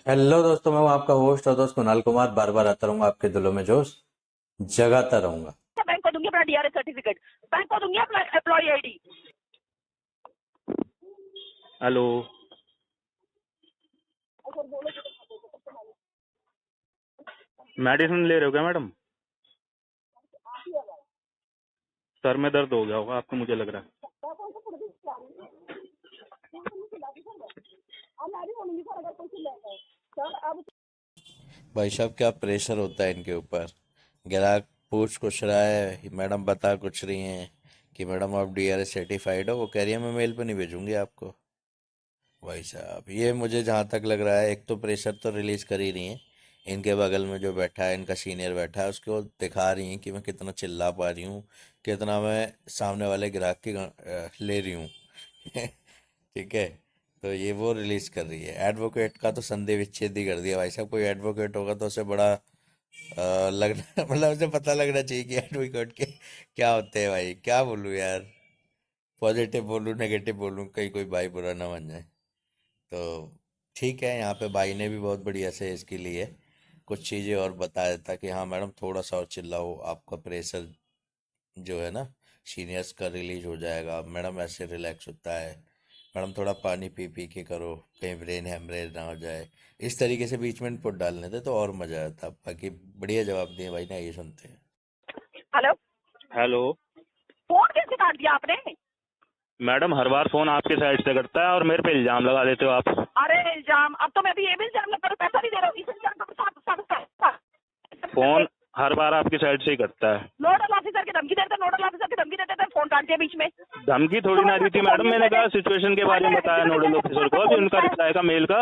Hello दोस्तों, मैं हूं आपका होस्ट और दोस्त कुणाल कुमार। बार बार आता रहूंगा, आपके दिलों में जोश जगाता रहूंगा। बैंक को दूंगी अपना डीआरएस सर्टिफिकेट, बैंक को दूंगी अपना एम्प्लॉय आईडी। हेलो। मेडिसिन ले रहे हो क्या मैडम? सर में दर्द हो गया होगा आपको, मुझे लग रहा है। भाई साहब, क्या प्रेशर होता है इनके ऊपर। ग्राहक कुछ रहा है, मैडम बता कुछ रही हैं कि मैडम आप डीआरएस सर्टिफाइड हो। वो कह रही है मैं मेल पे नहीं भेजूंगी आपको। भाई साहब, ये मुझे जहाँ तक लग रहा है, एक तो प्रेशर तो रिलीज कर ही रही हैं। इनके बगल में जो बैठा है, इनका सीनियर बैठा है, उसको दिखा रही हैं कि मैं कितना चिल्ला पा रही हूँ, कितना मैं सामने वाले ग्राहक की ले रही हूँ। ठीक है। तो ये वो रिलीज कर रही है। एडवोकेट का तो संधि विच्छेद ही कर दिया भाई साहब। कोई एडवोकेट होगा तो उसे बड़ा लगना मतलब उसे पता लगना चाहिए कि एडवोकेट के क्या होते हैं। भाई क्या बोलूँ यार, पॉजिटिव बोलूँ नेगेटिव बोलूँ, कहीं कोई भाई बुरा ना मान जाए। तो ठीक है, यहाँ पे भाई ने भी बहुत बढ़िया से इसके लिए कुछ चीज़ें और बता देता कि हाँ मैडम थोड़ा सा और चिल्लाओ, आपका प्रेशर जो है ना सीनियर्स का रिलीज हो जाएगा। मैडम ऐसे रिलैक्स होता है। मैडम थोड़ा पानी पी पी के करो, कहीं ब्रेन हेमरेज ना हो जाए। इस तरीके से बीच में इनपुट डालने थे तो और मजा आता। बाकी बढ़िया जवाब दिए भाई ना, ये सुनते हैं। Hello, hello. फोन कैसे काट दिया आपने? मैडम हर बार फोन आपके साइड से कटता है और मेरे पे इल्जाम लगा देते हो आप। अरे इल्जाम, अब तो मैं भी ये भी इल्जाम लगा पैसा नहीं दे रहा हूँ इस इल्जाम का फोन हर बार आपकी साइड से ही कटता है। नोडल ऑफिसर की धमकी देते, नोडल ऑफिसर की धमकी देते थे, फोन काट दिया बीच में। धमकी थोड़ी ना दी थी मैडम, मैंने कहा सिचुएशन के बारे में बताया नोडल ऑफिसर को। अभी उनका रिप्लाई का मेल का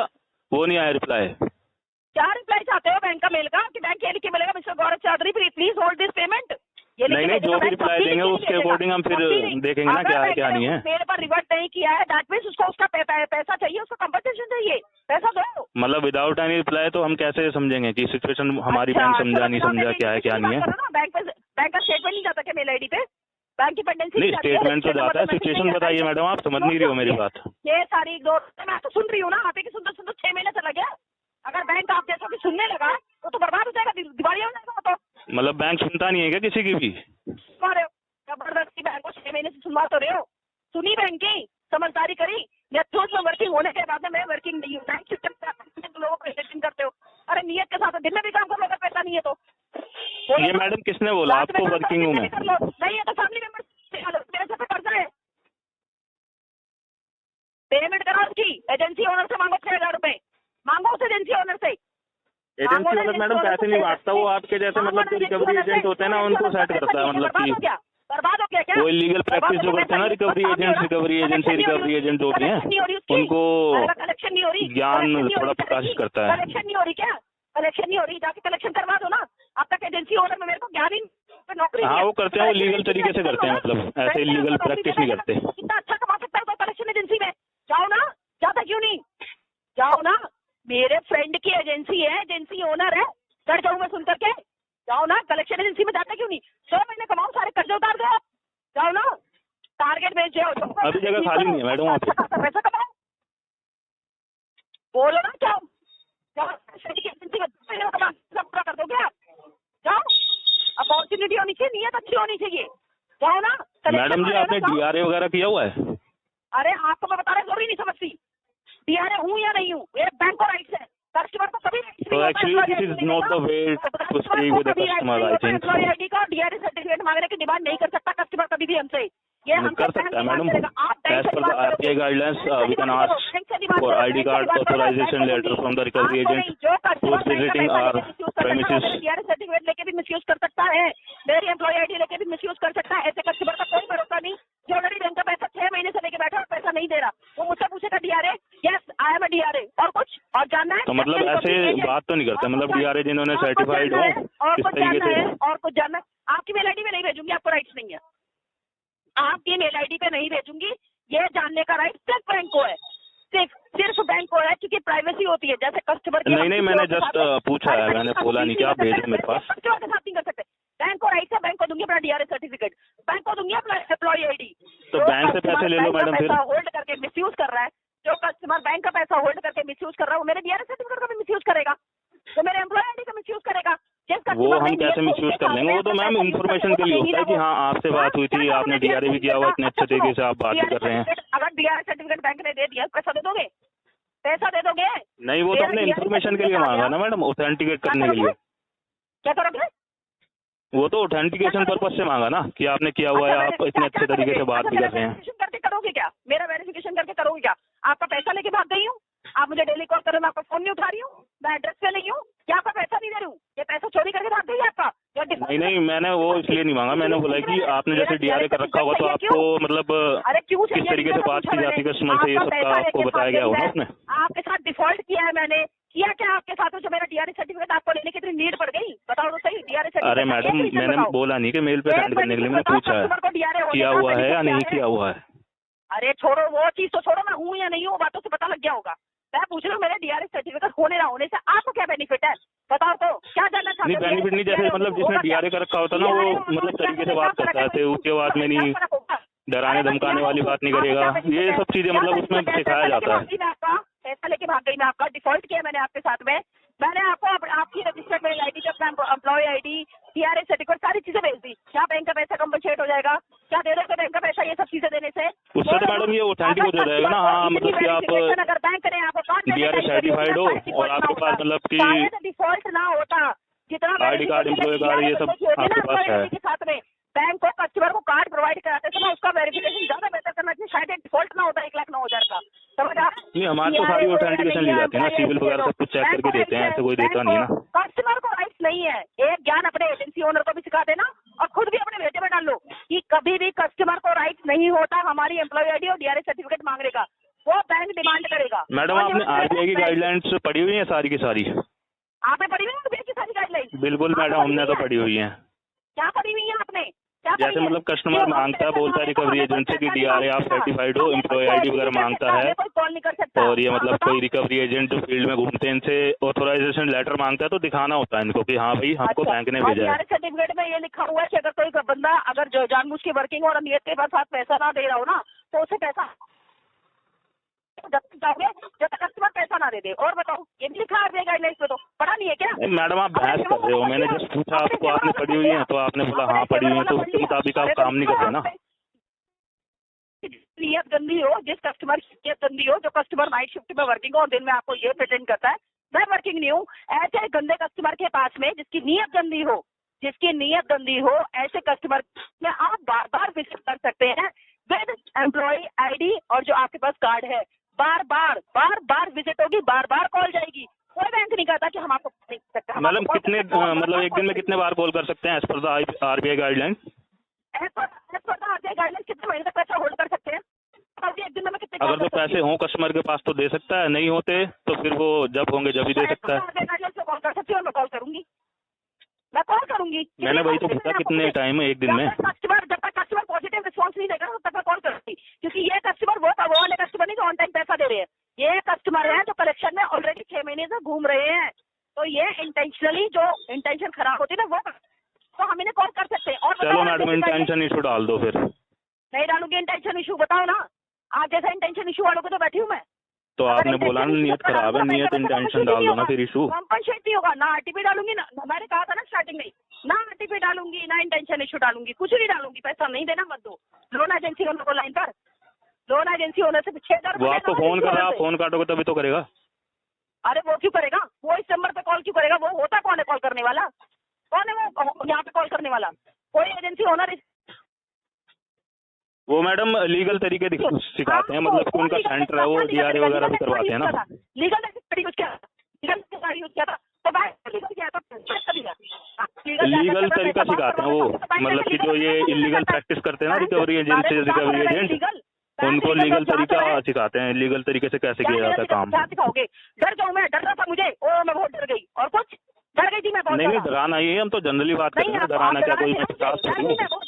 वो नहीं आया रिप्लाई। क्या रिप्लाई चाहते हो बैंक का मेल का कि बैंक ये लिख के मिलेगा mister Gaurav Chaudhary please hold this payment? ये लिख नहीं के नहीं, जो भेजेगा भी बैंक, रिप्लाई तब भी देंगे लिख के उसके भेजेगा, अकॉर्डिंग हम फिर तब भी नहीं। देखेंगे ना अगर क्या है बैंक क्या ने नहीं है। मेरे पर रिवर्ट नहीं किया है दैट मीन्स उसको उसका पैसा चाहिए, उसका कंपनसेशन चाहिए, पैसा दो। मतलब विदाउट एनी रिप्लाई तो हम कैसे समझेंगे कि सिचुएशन हमारी बैंक अच्छा, समझा चलो नहीं विदाउट समझा, एनी क्या है क्या इंडिकेशन की नहीं बात है। करो ना। बैंक का स्टेटमेंट नहीं जाता क्या मेल आईडी पे? बैंक की पेंडेंसी नहीं नहीं, जाती है, स्टेटमेंट तो रजिस्टर्ड जाता नंबर है, पे मैसेज नहीं सिचुएशन आता बताइए है? मैडम, आप समझ नोट नहीं रही क्यों हो मेरी होती है? बात। ये सारी दो मैं तो सुन रही हूँ ना, आप ही की सुनते सुनते 6 महीने चला गया। अगर बैंक आप जैसा भी सुनने लगा तो बर्बाद हो जाएगा, दिवालिया हो जाएगा वो तो। मतलब बैंक सुनता नहीं है क्या किसी की भी? सुनवा रहे हो जबरदस्ती बैंक को 6 महीने से सुनवा तो रहे हो। सुनी बैंक की, समझदारी करी। नेतृत्व में वर्किंग होने के बाद में मैं वर्किंग नहीं हूँ, बैंक सिस्टम लोगों को रिजेक्शन करते हो। अरे नियत के साथ दिन में भी काम करो, अगर पैसा नहीं है तो ये मैडम किसने बोला रात में आपको काम करो, वर्किंग दिन हूँ में मैं? भी कर लो। नहीं है तो फैमिली मेंबर मेरे से कर्जा है, पेमेंट कराओ उसकी। एजेंसी ओनर से मांगो 6,000 रुपए, मांगो उस एजेंसी ओनर से। मांगो एजेंसी ना ओनर एजेंसी मैडम ओनर पैसे से, नहीं बांटता, वो आपके जैसे मांगो मतलब ना जो एजेंसी रिकवरी ओनर से। एजेंट होते हैं ना एजेंसी उनको ओनर सेट से करता है, मतलब बर्बाद हो कि गया, बर्बाद हो गया क्या? वो इलीगल बर्बाद प्रैक्टिस हो जो गया, करते हैं ना पैसा रिकवरी काम नहीं हो एजेंट्स, रहा, रिकवरी एजेंसी, कलेक्शन नहीं हो रही रिकवरी उसकी, एजेंट जो होती हैं कलेक्शन नहीं हो रही उसकी, उनको कलेक्शन नहीं हो रही, ज्ञान कलेक्शन नहीं हो थोड़ा रही, प्रकाशित करता है। कलेक्शन नहीं हो रही क्या? कलेक्शन नहीं हो रही, जाके कलेक्शन करवा दो ना। अब तक एजेंसी ओनर में मेरे को ज्ञान ही नौकरी हाँ दिया, वो करते हैं, वो लीगल तरीके से करते हैं, मतलब ऐसे बैंक में इलीगल आपको नौकरी प्रैक्टिस देता नहीं है, करते। कितना अच्छा कमा सकता है तो कलेक्शन एजेंसी में जाओ ना। जाता क्यों नहीं? जाओ ना, मेरे फ्रेंड की एजेंसी है, एजेंसी ओनर है, चढ़ जाऊँ मैं सुन करके? जाओ ना, कलेक्शन एजेंसी में जाता क्यों नहीं? 6 महीने कमाओ, सारे कर्जे उतार दो, जाओ ना, टारगेट बेच जाओ। अभी जगह खाली नहीं है मैडम वहाँ पे। अच्छा खासा पैसा कमाओ, बोलो ना क्या एजेंसी में 2 महीने में कमा सब पूरा कर दोगे आप? जाओ, अपॉर्चुनिटी होनी चाहिए, नियत अच्छी होनी चाहिए, जाओ ना। मैडम जी आपने डीआरए वगैरह किया हुआ है? अरे आपको मैं बता रहा हूँ, नहीं समझती डीआरए हूँ या नहीं हूँ, ये बैंक को राइट्स है, कस्टमर को कभी राइट्स तो नहीं actually this is not the way to speak with the customer, I think. Employ ID का डीआरए सर्टिफिकेट मांगने की डिमांड नहीं कर सकता कस्टमर कभी भी हमसे। ये हमसे कर बैंक सकता है डिमांड मैडम, करेगा, आप बैंक एज से पर द डिमांड करोगे। RTI guidelines we can ask for ID card authorization letter from the recovery agent जो customer who's visiting our premises। DRA certificate लेके भी मिसयूज कर सकता है, मेरी एम्प्लॉय आईडी लेके भी मिसयूज कर सकता है। ऐसे कस्टमर का कोई भरोसा नहीं जो ऑलरेडी बैंक का पैसा 6 महीने से लेके बैठा और पैसा नहीं दे रहा। वो मुझसे पूछेगा DRA, yes I am a DRA, और कुछ और जानना है तो मतलब ऐसे बात तो नहीं करते, मतलब डीआरए जिन्होंने सर्टिफाइड हो और किस कुछ तरीके जानना है, से? और कुछ जानना है। आपकी मेल आईडी में नहीं भेजूंगी, आपको राइट्स नहीं है, आपकी मेल आईडी पे नहीं भेजूंगी। ये जानने का राइट सिर्फ बैंक को है, सिर्फ बैंक को है, क्योंकि प्राइवेसी होती है। जैसे कस्टमर की नहीं मैंने जस्ट पूछा है, मैंने बोला नहीं कि आप भेजो मेरे पास। कस्टमर के साथ नहीं कर सकते। बैंक को राइट है, बैंक को दूंगी अपना डीआरए सर्टिफिकेट, बैंक को दूंगी अपना एम्प्लॉय आईडी। तो बैंक से पैसे ले लो मैडम फिर। होल्ड करके मिसयूज कर रहा है, जो कस्टमर बैंक का पैसा होल्ड करके मिसयूज कर रहा है, वो मेरे डीआरए सर्टिफिकेट का भी मिसयूज मिसयूज करेगा, जो मेरे एम्प्लॉय आईडी का मिसयूज करेगा। वो हम कैसे मिसयूज कर लेंगे? वो तो मैम इन्फॉर्मेशन के लिए होता है कि हाँ आपसे बात हुई थी, आपने डीआरए भी किया हुआ, इतने अच्छे तरीके से आप बात भी कर रहे हैं। अगर डीआरए सर्टिफिकेट बैंक ने दे दिया, पैसा दे दोगे? पैसा दे दोगे? नहीं, वो तो अपने इन्फॉर्मेशन के लिए मांगा ना मैडम, ऑथेंटिकेट करने के लिए। क्या करोगे? वो तो ऑथेंटिकेशन पर्पज से मांगा ना कि आपने किया हुआ है, आप इतने अच्छे तरीके से बात भी कर रहे हैं। करके करोगे क्या? मेरा वेरिफिकेशन करके करोगे क्या? आपका पैसा लेके भाग गई हूँ, आप मुझे डेली कॉल कर रहे हो, मैं आपका फोन नहीं उठा रही हूँ, मैं एड्रेस पे नहीं हूँ, क्या आपका पैसा नहीं दे रही हूँ? ये पैसा चोरी करके भाग गई आपका? नहीं, मैंने वो इसलिए नहीं मांगा, मैंने बोला कि आपने जैसे डीआरए कर रखा होगा तो आपको मतलब किस तरीके से बात की जाती है कस्टमर से, ये सब का आपको बताया गया होगा उसने। आपके साथ डिफॉल्ट किया है मैंने, किया क्या आपके साथ? जो मेरा डीआरए सर्टिफिकेट आपको लेने की इतनी नीड पड़ गई, बताओ तो सही। डीआरए सर्टिफिकेट, अरे मैडम, मैंने बोला नहीं कि मेल पे सेंड करने के लिए, मैंने पूछा है किया हुआ है या नहीं किया हुआ है। अरे छोड़ो वो चीज तो छोड़ो, मैं हूँ या नहीं हूँ बातों से पता लग गया होगा। मैं पूछ रहा हूँ मेरे डीआरए सर्टिफिकेट होने ना होने से आपको क्या बेनिफिट है? बताओ तो, क्या जानना चाहते नहीं हो? बेनिफिट नहीं, जैसे मतलब जिसने डीआरए कर रखा होता ना वो मतलब तरीके से बात करता है, उसके बाद में नहीं डराने धमकाने वाली बात नहीं करेगा, ये सब चीजें मतलब उसमें सिखाया जाता है। पैसा लेके भाग गई मैं, आपका डिफॉल्ट किया मैंने आपके साथ में। मैंने आपको आपकी registered mail ID, employ ID, DRA certificate, सारी चीजें भेज दी। क्या बैंक का पैसा कंपनसेट हो जाएगा? क्या दे रहे हो बैंक का पैसा ये सब चीजें देने से? उससे तो मैडम ये ऑथेंटिक हो जाएगा ना। हाँ मतलब कि आप अगर बैंक ने आपको डीआरए सर्टिफाइड हो और आपके पास मतलब कि डिफॉल्ट ना होता, जितना आईडी कार्ड, एम्प्लॉय कार्ड, ये सब आपके पास है के साथ में बैंक को कस्टमर को कार्ड प्रोवाइड कराते समय उसका वेरिफिकेशन ज्यादा बेहतर करना चाहिए। शायद डिफॉल्ट ना होता 1,09,000 का, समझ आ? नहीं, हमारे तो सारी ऑथेंटिकेशन ली जाती है ना, सिविल वगैरह सब कुछ चेक करके देते हैं, ऐसे कोई देता नहीं है ना। कस्टमर को राइट्स नहीं है, एक ज्ञान अपने एजेंसी ओनर को भी सिखा देना और खुद भी अपने बेटे में डाल लो कि कभी भी कस्टमर को राइट्स नहीं होता हमारी एम्प्लॉय आईडी और डीआरए सर्टिफिकेट मांगने का, वो बैंक डिमांड करेगा। मैडम आपने आरबीआई की गाइडलाइंस पढ़ी हुई है सारी की सारी? आपने पढ़ी हुई है आरबीआई की सारी गाइडलाइन? बिल्कुल मैडम, हमने तो पढ़ी हुई है। क्या पढ़ी हुई है आपने? जैसे मतलब कस्टमर मांगता है, बोलता है रिकवरी एजेंट से कि डीआरए आप सर्टिफाइड हो, एम्प्लॉय आईडी वगैरह मांगता है, और ये मतलब कोई रिकवरी एजेंट जो फील्ड में घूमते हैं इनसे ऑथोराइजेशन लेटर मांगता है, तो दिखाना होता है इनको कि हाँ भाई हमको बैंक ने भेजा है। सर्टिफिकेट में ये लिखा हुआ है कि अगर कोई बंदा अगर जानबूझ के वर्किंग और नियत के साथ पैसा ना दे रहा हो ना, तो उसे पैसा जब तक जाओगे जब तक कस्टमर पैसा ना दे दे। और बताओ, ये भी लिखा है गाइडलाइंस पे, तो पढ़ा नहीं है क्या? मैडम आप बहस कर रहे हो, मैंने जस्ट पूछा आपको, आपने पढ़ी हुई है तो आपने बोला हाँ पढ़ी हुई है, तो उसके मुताबिक आप काम नहीं कर रहे ना। नियत गंदी हो, जिस कस्टमर की नियत गंदी हो, जो कस्टमर नाइट शिफ्ट में वर्किंग हो और दिन में आपको ये प्रेजेंट करता है मैं वर्किंग नहीं हूँ, ऐसे गंदे कस्टमर के पास में जिसकी नीयत गंदी हो, जिसकी नीयत गंदी हो, ऐसे कस्टमर में आप बार बार विजिट कर सकते हैं विद एम्प्लॉय आईडी और जो आपके पास कार्ड है। बार बार विजिट होगी, बार बार कॉल जाएगी। कोई बैंक नहीं कहता कि हम आपको नहीं सकते। मैडम कितने मतलब एक दिन में कितने बार कॉल कर सकते हैं as per the RBI guideline? As per the RBI guideline कितने महीने तक पैसा होल्ड कर सकते हैं? एक दिन में कितने? अगर तो पैसे हों कस्टमर के पास तो दे सकता है, नहीं होते तो फिर वो जब होंगे जब ही दे सकता है। कॉल कर सकती हूँ, मैं कॉल करूंगी, मैं कॉल करूंगी। मैंने वही तो पूछा कितने टाइम है एक दिन में? जब तक कस्टमर पॉजिटिव रिस्पॉन्स नहीं देगा तब तक मैं कॉल करूंगी, क्योंकि ये कस्टमर वो वाले कस्टमर नहीं जो ऑन टाइम पैसा दे रहे हैं, ये कस्टमर है जो कलेक्शन में ऑलरेडी 6 महीने से घूम रहे हैं। तो ये इंटेंशनली जो इंटेंशन खराब होती है ना, वो तो हम इन्हें कॉल कर सकते हैं। और चलो मैडम इंटेंशन इशू डाल दो फिर। नहीं डालूंगी इंटेंशन इशू, बताओ ना आप जैसा इंटेंशन इशू वालों को तो बैठी हूँ मैं। तो आपने बोला ना नियत खराब है, नियत इंटेंशन डाल दो ना फिर इशू। कंपनसेट नहीं होगा ना, आरटीपी डालूंगी ना, मैंने कहा था ना स्टार्टिंग में, ना आरटीपी डालूंगी ना इंटेंशन इशू डालूंगी, कुछ नहीं डालूंगी। पैसा नहीं देना मत दो। लोन एजेंसी ओनर को लाइन पर, लोन एजेंसी ओनर से 6,000 वो आपको फोन कर रहा है, फोन काटोगे तभी तो करेगा। अरे वो क्यों करेगा, वो इस नंबर पे कॉल क्यों करेगा? वो होता कौन है कॉल करने वाला? कौन है वो यहाँ पे कॉल करने वाला? कोई एजेंसी ओनर। वो मैडम लीगल तरीके सिखाते हैं, मतलब कि उनका सेंटर है, वो डीआरए वगैरह भी करवाते हैं ना। लीगल यूज किया, यूज किया था तो लीगल तरीका सिखाते हैं वो, मतलब कि जो ये इलीगल प्रैक्टिस करते हैं ना रिकवरी एजेंट, रिकवरी एजेंट, उनको लीगल तरीका सिखाते हैं, लीगल तरीके से कैसे किया जाता है काम। सिखाओगे? डर जाऊँ मैं, डर रहा था मुझे, और मैं बहुत डर गई। और कुछ डर गई थी मैं बहुत। नहीं डराना ही है, हम तो जनरली बात कर रहे हैं, डराना क्या, कोई मैं बहुत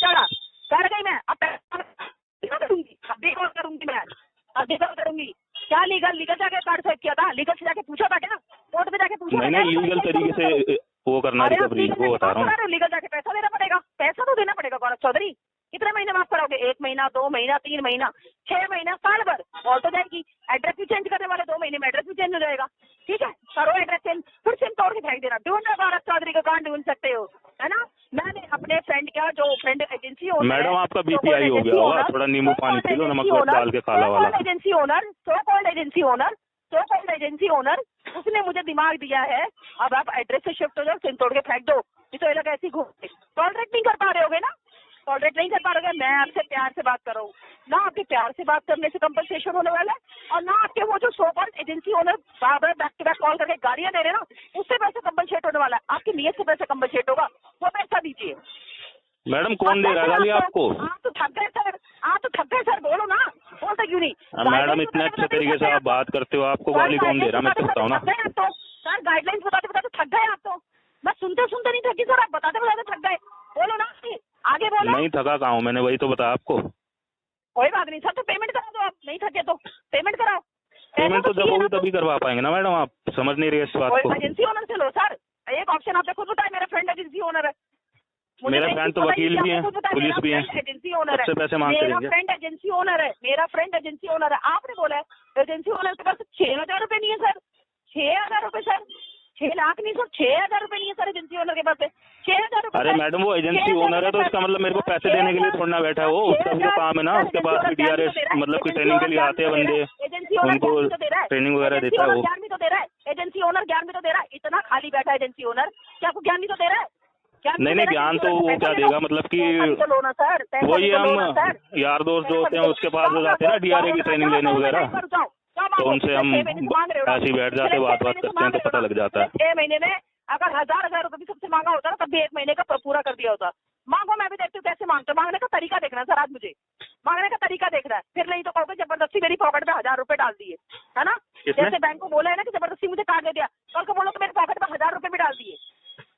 डर गई मैं। अब करूंगी, अब भी कॉल करूंगी मैं, अब भी कॉल करूंगी। क्या लीगल जाके कार्ड स्वाइप किया था? लीगल से जाके पूछा था क्या? कोर्ट में जाके पूछा? नहीं लीगल तरीके से वो करना रिकवरी, वो बता रहा हूँ। लीगल जाके पैसा देना पड़ेगा, पैसा तो देना पड़ेगा। गौरव चौधरी कितने महीने माफ कराओगे? 1 महीना, 2 महीना, 3 महीना, 6 महीना, साल भर? कॉल तो जाएगी। एड्रेस भी चेंज करने वाले 2 महीने में एड्रेस भी चेंज हो जाएगा, ठीक है। करो एड्रेस चेंज, फिर सिम तोड़ के फेंक देना। ढूंढो भारत चौधरी को, कहाँ ढूंढ सकते हो, है ना। मैंने अपने फ्रेंड का जो फ्रेंड एजेंसी ओनर, मैडम आपका बीपीआई हो गया होगा, थोड़ा नींबू पानी पी लो, नमक डाल के काला वाला। एजेंसी ओनर, सो कॉल्ड एजेंसी ओनर, उसने मुझे दिमाग दिया है, अब आप एड्रेस से शिफ्ट हो जाओ, सिम तोड़ के फेंक दो। ये तो ये लोग ऐसे ही घूमते, टॉलरेट नहीं कर पा रहे होगे ना, टॉलरेट नहीं कर पा रहे। मैं आपसे प्यार से बात कर रहा हूँ ना, आपके प्यार से बात करने से कंपनसेशन होने वाला है, और ना आपके वो जो सो कॉल्ड एजेंसी ओनर बार बार बैक टू बैक कॉल करके गालियां दे रहे हैं ना, उससे पैसा कंपनसेट होने वाला है। आपकी नीयत से पैसा कंपनसेट होगा, वो पैसा दीजिए। मैडम कौन दे रहा है गाली आपको? आप तो थक गए सर, आप तो थक गए सर, बोलो ना, बोलते क्यों नहीं। मैडम इतने अच्छे तरीके से आप बात करते हो, आपको गाली कौन दे रहा है मैं तो बताऊँ ना। तो सर गाइडलाइंस बताते बताते थक गए आप तो, मैं सुनते सुनते नहीं थकी सर, आप बताते बताते थक गए, बोलो ना आगे बोलो। नहीं थका कहाँ हूँ मैंने, वही तो बताया आपको। कोई बात नहीं सर, तो पेमेंट करा दो, आप नहीं थके तो पेमेंट कराओ। पेमेंट तो जब होगी तभी करवा पाएंगे ना मैडम, आप समझ नहीं रही इस बात को। एजेंसी ओनर से लो सर, एक ऑप्शन आपने खुद बताया, मेरा फ्रेंड एजेंसी ओनर है। मेरा फ्रेंड तो वकील भी है, पुलिस भी है, एजेंसी ओनर है, सबसे पैसे मांगते मेरा रहेंगे। फ्रेंड एजेंसी ओनर है, मेरा फ्रेंड एजेंसी ओनर है। आपने बोला है एजेंसी ओनर के पास 6,000 रुपए नहीं है सर, 6,000 रुपए सर, 6 लाख नहीं सर, 6,000 रुपए नहीं है सर एजेंसी ओनर के पास, 6,000 रुपए। अरे मैडम वो एजेंसी ओनर है तो इसका मतलब मेरे को पैसे देने के लिए थोड़ा ना बैठा है वो, उसका भी तो काम है ना, उसके पास भी डीआरएस मतलब की ट्रेनिंग के लिए आते हैं बंदे, उनको ट्रेनिंग वगैरह देता है वो। ज्ञान भी तो दे रहा है एजेंसी ओनर, ज्ञान भी तो दे रहा है। इतना खाली बैठा है एजेंसी ओनर, क्या आपको ज्ञान भी तो दे रहा है? नहीं ज्ञान तो वो क्या देगा, मतलब कि वही हम यार दोस्त जो होते हैं उसके पास जो जाते हैं ना डीआरए की ट्रेनिंग लेने वगैरह, तो उनसे हम ऐसे ही बैठ जाते बात करते हैं तो पता लग जाता है। 6 महीने में अगर 1,000 रुपए भी सबसे मांगा होता ना, तब भी 1 महीने का पूरा कर दिया होता। मांगो, मैं भी देखती हूँ कैसे मांगते, मांगने का तरीका देखना है सर, आज मुझे मांगने का तरीका देखना है, फिर नहीं तो कहोगे जबरदस्ती मेरी पॉकेट में 1,000 रुपए डाल दिए, है ना। जैसे बैंक को बोला है ना कि जबरदस्ती मुझे कार्ड दे दिया, कल को बोलो तो मेरी पॉकेट में 1,000 रुपए भी डाल दिए।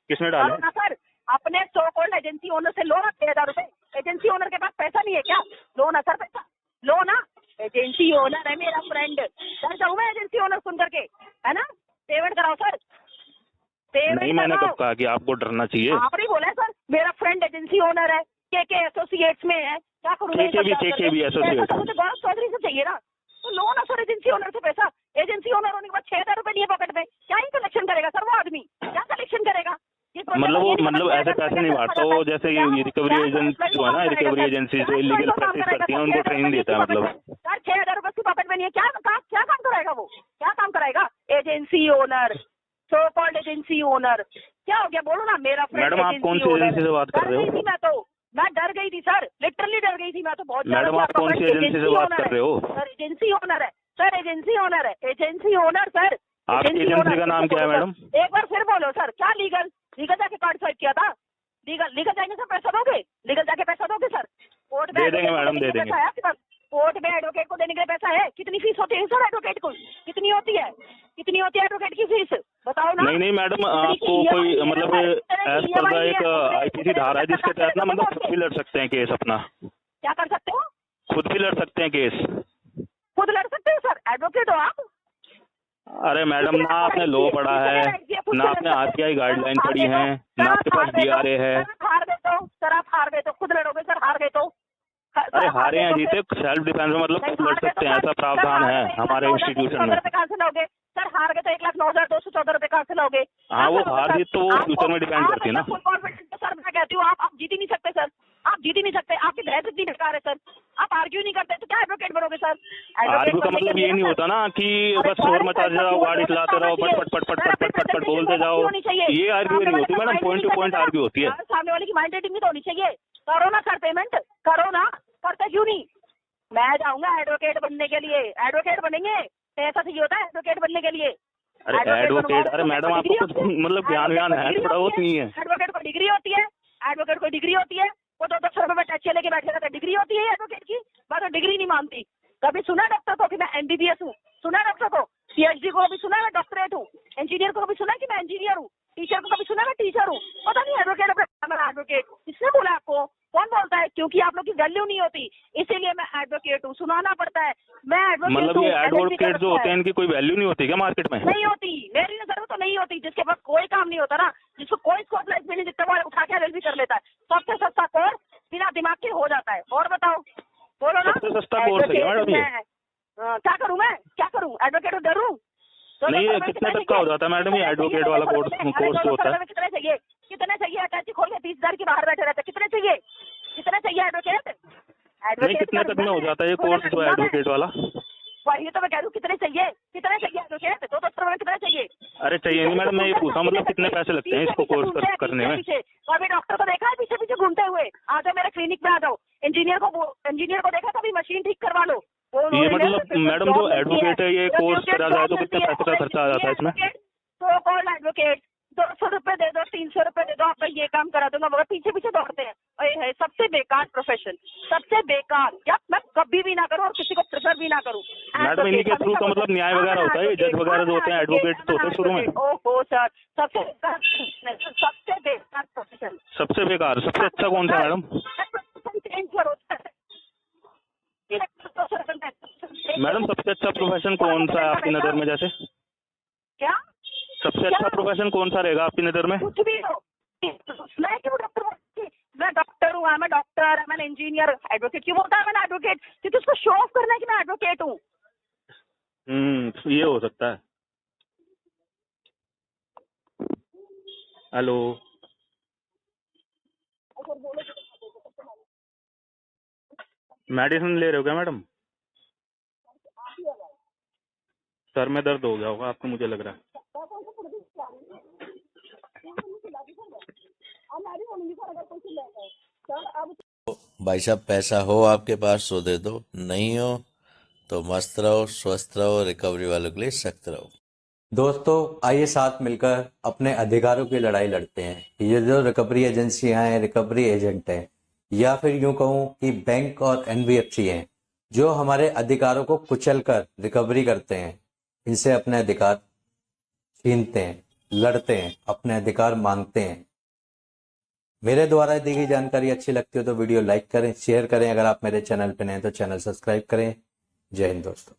किसने डाला ना सर, अपने सो कॉल्ड एजेंसी ओनर से लो ना 6,000 रुपए। एजेंसी ओनर के पास पैसा नहीं है क्या? लो ना सर पैसा, लो ना। एजेंसी ओनर है मेरा फ्रेंड, डर जाऊँ मैं एजेंसी ओनर सुन करके, है ना। पेमेंट कराओ सर, नहीं मैंने कब कहा कि आपको डरना चाहिए? आपने बोला है सर, मेरा फ्रेंड एजेंसी ओनर है, के एसोसिएट्स में है, क्या करूँ? के भी एसोसिएट मुझे गौरव चौधरी से चाहिए ना, तो लो ना सर एजेंसी ओनर से पैसा। एजेंसी ओनर होने के बाद 6,000 रुपए नहीं है पॉकेट में, क्या ही कलेक्शन करेगा सर वो आदमी, क्या कलेक्शन करेगा? मतलब ऐसे पैसे नहीं बांटता वो, जैसे ये रिकवरी एजेंट जो है ना, रिकवरी एजेंसी जो इलीगल प्रैक्टिस करती है उनको ट्रेनिंग देता है। मतलब सर 6,000 रुपए की पॉकेट में नहीं है, क्या काम कराएगा वो, क्या काम कराएगा? एजेंसी ओनर, सो कॉल्ड एजेंसी ओनर, क्या हो गया बोलो ना। मेरा फ्रेंड मैडम आप कौन सी एजेंसी से बात कर रहे हो? मैं डर गई थी सर, लिटरली डर गई थी मैं तो बहुत। मैडम आप कौन सी एजेंसी से बात कर रहे हो? सर एजेंसी ओनर है सर, एजेंसी ओनर है, एजेंसी ओनर सर। आपकी एजेंसी का नाम क्या है मैडम? एक बार फिर बोलो सर, क्या लीगल जाके कार्ड स्वाइप किया था? लीगल जाएंगे सर, पैसा दोगे? लीगल जाके पैसा दोगे सर? कोर्ट में दे देंगे मैडम, दे देंगे। कोर्ट में एडवोकेट को देने के लिए पैसा है? कितनी फीस होती है सर एडवोकेट को? कितनी होती है एडवोकेट की फीस बताओ ना। नहीं मैडम, आपको कोई मतलब एज पर द एक आईपीसी धारा है जिसके तहत ना मतलब खुद भी लड़ सकते हैं केस अपना। क्या कर सकते हो? खुद भी लड़ सकते हैं केस। खुद लड़ सकते हो सर, एडवोकेट हो आप? अरे मैडम ना आपने लॉ पढ़ा है, ना आपने आरटीआई गाइडलाइन पढ़ी है, ना आपके पास डीआरए है। हार गए तो सर, आप हार गए तो खुद लड़ोगे सर, हार गए तो? अरे हारे हैं जीते, सेल्फ डिफेंस में मतलब खुद लड़ सकते हैं, ऐसा प्रावधान है हमारे इंस्टीट्यूशन में। कहाँ से लोगे सर? हार गए तो 1,09,214 रुपए कहाँ से लोगे? हाँ वो हार जीत तो वो फ्यूचर में डिपेंड करती है ना। फुल कॉन्फिडेंस सर, मैं कहती हूँ आप जीत ही नहीं सकते सर, आप जीत ही नहीं सकते, आपकी बहस इतनी बेकार है सर, आप आर्ग्यू नहीं करते तो क्या एडवोकेट बनोगे सर? आर्ग्यू का मतलब ये नहीं होता ना कि बस शोर मचा जाओ, गाड़ी चलाते रहो, पट पट पट पट पट पट पट बोलते जाओ, ये आर्ग्यू नहीं होती madam, point two point argue होती है। सामने वाले की माइंड रीडिंग भी तो होनी चाहिए। करो ना सर पेमेंट, करो ना, करते क्यों नहीं? मैं जाऊंगा एडवोकेट बनने के लिए, एडवोकेट बनेंगे, पैसा चाहिए होता है एडवोकेट बनने के लिए। अरे एडवोकेट, अरे मैडम आपको कुछ मतलब ज्ञान है थोड़ा बहुत नहीं है? एडवोकेट को डिग्री होती है, एडवोकेट को डिग्री होती है, वो 200 रुपए में टैक्सी लेके बैठे रहता है, डिग्री होती है एडवोकेट की। मैं तो डिग्री नहीं मानती। कभी सुना डॉक्टर को कि मैं एमबीबीएस हूँ? सुना डॉक्टर को? पीएचडी को भी सुना मैं डॉक्टरेट हूँ? इंजीनियर को भी सुना कि मैं इंजीनियर हूँ? टीचर को कभी सुना मैं टीचर हूँ? पता नहीं एडवोकेट एडवोकेट किसने बोला आपको? कौन बोलता है? क्योंकि आप लोग की वैल्यू नहीं होती, इसीलिए मैं एडवोकेट हूँ, सुनाना पड़ता है। मैं एडवोकेट मतलब ये एडवोकेट जो होते हैं इनकी कोई वैल्यू नहीं होती क्या मार्केट में? नहीं होती, मेरी नजर में तो नहीं होती। जिसके पास कोई काम नहीं होता ना, जिसको कोई स्कोप लाइफ में नहीं दिखता, वो उठा के एलएलबी कर लेता है। सबसे सस्ता कोर्स बिना दिमाग के हो जाता है। और बताओ, बोलो ना। सबसे सस्ता कोर्स है मैडम ये? क्या करूँ मैं, क्या करूँ? एडवोकेट डरूँ? तो नहीं, ये डॉक्टर में कितने कितने तक का हो चाहिए? जाता है मैडम ये कितने एडवोकेट चाहिए? वाला 200 कोर्स रुपए में? कोर्स जो होता है? कितने चाहिए? कितने चाहिए? अटैची खोल के 30,000 के बाहर बैठे रहते, कितने चाहिए? कितने चाहिए एडवोकेट? नहीं, कितने तक में हो जाता है ये कोर्स जो है एडवोकेट वाला? वही तो मैं कह रही हूँ, कितने चाहिए? कितने चाहिए एडवोकेट? 200 रुपए में कितने चाहिए? अरे चाहिए नहीं मैडम, मैं ये पूछा मतलब कितने पैसे लगते हैं इसको कोर्स करने में? पीछे कभी डॉक्टर को देखा है पीछे पीछे घूमते हुए? आ जाओ मेरे क्लिनिक पे आ जाओ। इंजीनियर को देखा कभी? मशीन ठीक करवा लो। ये मतलब मैडम जो एडवोकेट है ये कोर्स करा जाए तो कितने पैसे का खर्चा आ जाता है इसमें? तो कॉल एडवोकेट 200 रुपए दे दो, 300 रुपए दे दो, आपका ये काम करा दूंगा, मगर पीछे पीछे दौड़ते हैं। अरे है सबसे बेकार प्रोफेशन, सबसे बेकार। या मैं कभी भी ना करूं और किसी को प्रेफर भी ना करूं। मैडम इन्हीं के थ्रू तो मतलब न्याय वगैरह होता है, जज वगैरह जो होते हैं एडवोकेट तो होते हैं शुरू में। ओहो सर, सबसे बेकार प्रोफेशन। सबसे बेकार, सबसे अच्छा कौन सा मैडम? चेंज करो मैडम सबसे अच्छा प्रोफेशन कौन सा है आपकी नजर में? जैसे क्या सबसे अच्छा प्रोफेशन कौन सा रहेगा आपकी नजर में? कुछ भी हो। मैं क्यों डॉक्टर हूँ? मैं डॉक्टर हूँ, मैं डॉक्टर, मैं इंजीनियर। एडवोकेट क्यों बोलता है मैं एडवोकेट? क्योंकि उसको शो ऑफ करना है कि मैं एडवोकेट हूँ। ये हो सकता है। हेलो, मेडिसिन ले रहे हो क्या मैडम? सर में दर्द हो गया होगा आपको, मुझे लग रहा है। भाई साहब पैसा हो आपके पास तो दे दो, नहीं हो तो मस्त रहो, स्वस्थ रहो, रिकवरी वालों के लिए सख्त रहो। दोस्तों आइए साथ मिलकर अपने अधिकारों की लड़ाई लड़ते हैं। ये जो रिकवरी एजेंसियां हैं, रिकवरी एजेंट हैं, या फिर यूं कहूं कि बैंक और एनबीएफसी हैं, जो हमारे अधिकारों को कुचल कर रिकवरी करते हैं, इनसे अपने अधिकार छीनते हैं, लड़ते हैं, अपने अधिकार मांगते हैं। मेरे द्वारा दी गई जानकारी अच्छी लगती हो तो वीडियो लाइक करें, शेयर करें। अगर आप मेरे चैनल पर नए हैं तो चैनल सब्सक्राइब करें। जय हिंद दोस्तों।